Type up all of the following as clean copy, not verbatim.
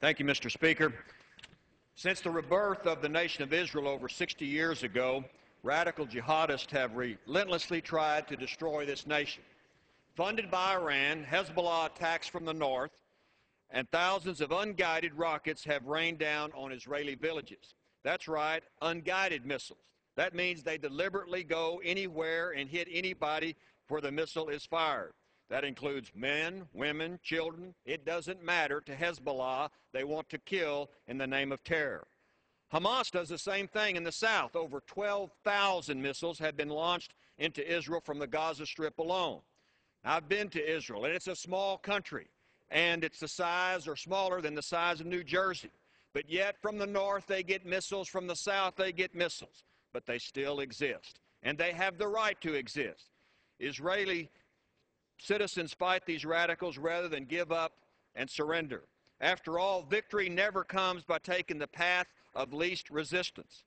Thank you, Mr. Speaker. Since the rebirth of the nation of Israel over 60 years ago, radical jihadists have relentlessly tried to destroy this nation. Funded by Iran, Hezbollah attacks from the north, and thousands of unguided rockets have rained down on Israeli villages. That's right, unguided missiles. That means they deliberately go anywhere and hit anybody where the missile is fired. That includes men, women, children. It doesn't matter to Hezbollah. They want to kill in the name of terror. Hamas does the same thing in the south. Over 12,000 missiles have been launched into Israel from the Gaza Strip alone. I've been to Israel, and it's a small country, and it's the size or smaller than the size of New Jersey. But yet from the north they get missiles, from the south they get missiles. But they still exist, and they have the right to exist. Israeli citizens fight these radicals rather than give up and surrender. After all, victory never comes by taking the path of least resistance.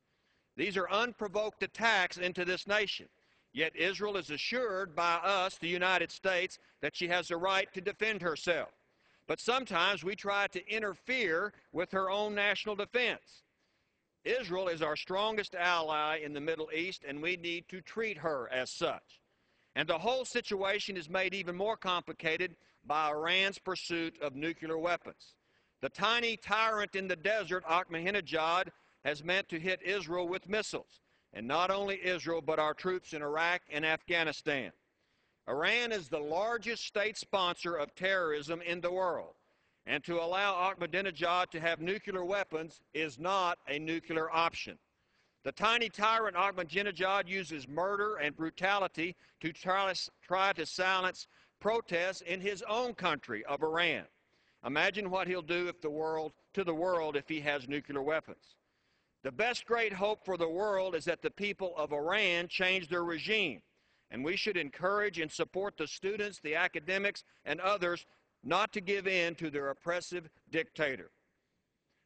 These are unprovoked attacks into this nation. Yet Israel is assured by us, the United States, that she has the right to defend herself. But sometimes we try to interfere with her own national defense. Israel is our strongest ally in the Middle East, and we need to treat her as such. And the whole situation is made even more complicated by Iran's pursuit of nuclear weapons. The tiny tyrant in the desert, Ahmadinejad, has meant to hit Israel with missiles. And not only Israel, but our troops in Iraq and Afghanistan. Iran is the largest state sponsor of terrorism in the world. And to allow Ahmadinejad to have nuclear weapons is not a nuclear option. The tiny tyrant Ahmadinejad uses murder and brutality to try to silence protests in his own country of Iran. Imagine what he'll do to the world if he has nuclear weapons. The best great hope for the world is that the people of Iran change their regime, and we should encourage and support the students, the academics, and others not to give in to their oppressive dictator.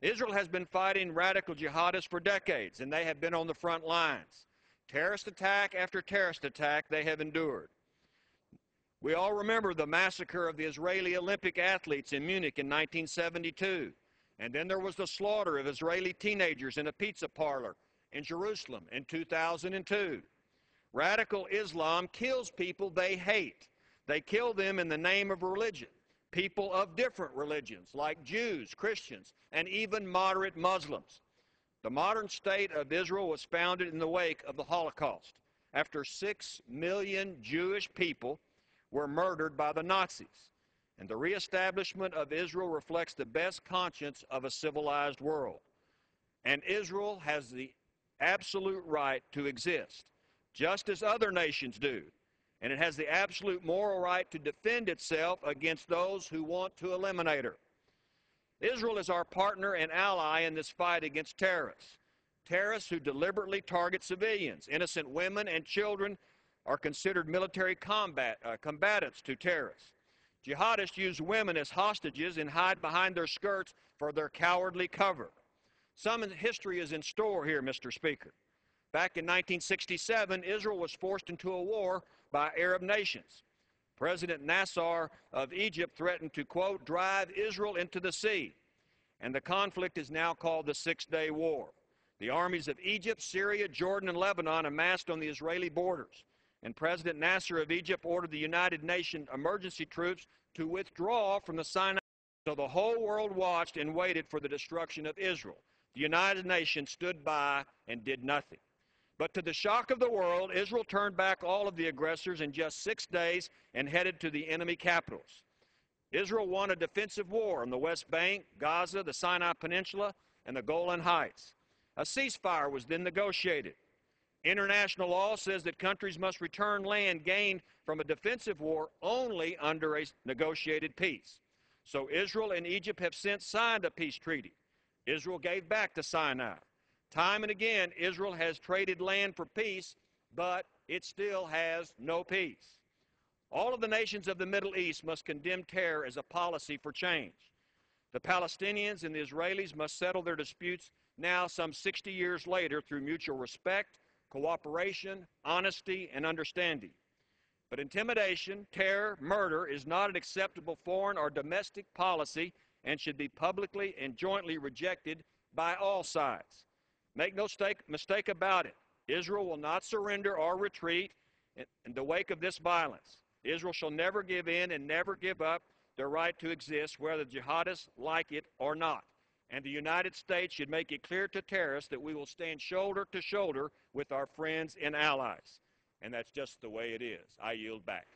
Israel has been fighting radical jihadists for decades, and they have been on the front lines. Terrorist attack after terrorist attack they have endured. We all remember the massacre of the Israeli Olympic athletes in Munich in 1972. And then there was the slaughter of Israeli teenagers in a pizza parlor in Jerusalem in 2002. Radical Islam kills people they hate. They kill them in the name of religion. People of different religions, like Jews, Christians, and even moderate Muslims. The modern state of Israel was founded in the wake of the Holocaust, after 6 million Jewish people were murdered by the Nazis. And the reestablishment of Israel reflects the best conscience of a civilized world. And Israel has the absolute right to exist, just as other nations do. And it has the absolute moral right to defend itself against those who want to eliminate her. Israel is our partner and ally in this fight against terrorists. Terrorists who deliberately target civilians, innocent women and children, are considered military combatants to terrorists. Jihadists use women as hostages and hide behind their skirts for their cowardly cover. Some history is in store here, Mr. Speaker. Back in 1967, Israel was forced into a war by Arab nations. President Nasser of Egypt threatened to, quote, drive Israel into the sea. And the conflict is now called the Six-Day War. The armies of Egypt, Syria, Jordan, and Lebanon amassed on the Israeli borders. And President Nasser of Egypt ordered the United Nations emergency troops to withdraw from the Sinai. So the whole world watched and waited for the destruction of Israel. The United Nations stood by and did nothing. But to the shock of the world, Israel turned back all of the aggressors in just 6 days and headed to the enemy capitals. Israel won a defensive war on the West Bank, Gaza, the Sinai Peninsula, and the Golan Heights. A ceasefire was then negotiated. International law says that countries must return land gained from a defensive war only under a negotiated peace. So Israel and Egypt have since signed a peace treaty. Israel gave back the Sinai. Time and again, Israel has traded land for peace, but it still has no peace. All of the nations of the Middle East must condemn terror as a policy for change. The Palestinians and the Israelis must settle their disputes now some 60 years later through mutual respect, cooperation, honesty, and understanding. But intimidation, terror, murder is not an acceptable foreign or domestic policy and should be publicly and jointly rejected by all sides. Make no mistake about it. Israel will not surrender or retreat in the wake of this violence. Israel shall never give in and never give up their right to exist, whether jihadists like it or not. And the United States should make it clear to terrorists that we will stand shoulder to shoulder with our friends and allies. And that's just the way it is. I yield back.